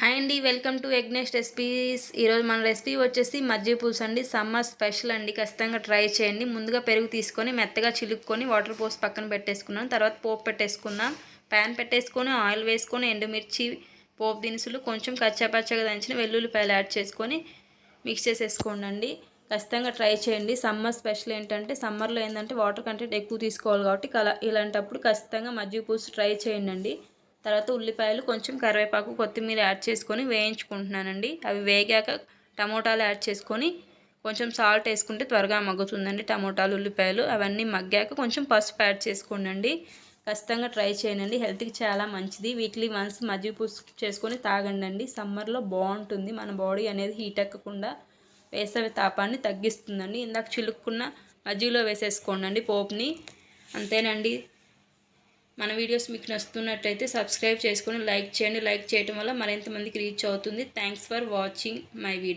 Hi అండి, welcome to against recipes. ఈరోజు మన రెసిపీ వచ్చేసి మజ్జిగ పులుసు అండి. సమ్మర్ స్పెషల్ అండి, ఖచ్చితంగా ట్రై చేయండి. ముందుగా పెరుగు తీసుకొని మెత్తగా చిలుక్కొని వాటర్ పోసి పక్కన పెట్టేసుకున్నాం. తర్వాత పోపు పెట్టేసుకున్నాం. ప్యాన్ పెట్టేసుకొని ఆయిల్ వేసుకొని ఎండుమిర్చి, పోపు దినుసులు, కొంచెం కచ్చాపచ్చగా దంచిన వెల్లుల్లిపాయలు యాడ్ చేసుకొని మిక్స్ చేసేసుకోండి. ఖచ్చితంగా ట్రై చేయండి. సమ్మర్ స్పెషల్ ఏంటంటే సమ్మర్లో ఏంటంటే వాటర్ కంటెంట్ ఎక్కువ తీసుకోవాలి కాబట్టి ఇలాంటప్పుడు ఖచ్చితంగా మజ్జిగ పులుసు ట్రై చేయండి. తర్వాత ఉల్లిపాయలు, కొంచెం కరివేపాకు, కొత్తిమీర యాడ్ చేసుకొని వేయించుకుంటున్నానండి. అవి వేగాక టమోటాలు యాడ్ చేసుకొని కొంచెం సాల్ట్ వేసుకుంటే త్వరగా మగ్గుతుందండి. టమోటాలు, ఉల్లిపాయలు అవన్నీ మగ్గాక కొంచెం పసుపు యాడ్ చేసుకోండి. ఖచ్చితంగా ట్రై చేయండి. హెల్త్కి చాలా మంచిది. వీక్లీ వన్స్ మజ్జిగ పులుసు చేసుకొని తాగండి. సమ్మర్లో బాగుంటుంది. మన బాడీ అనేది హీట్ ఎక్కకుండా వేసవి తాపాన్ని తగ్గిస్తుందండి. ఇందాక చిలుక్కున్న మజ్జిగలో వేసేసుకోండి పోపుని. అంతేనండి. మన వీడియోస్ మీకు నచ్చుతున్నట్టయితే సబ్స్క్రైబ్ చేసుకొని లైక్ చేయండి. లైక్ చేయడం వల్ల మరింత మందికి రీచ్ అవుతుంది. Thanks for watching my video.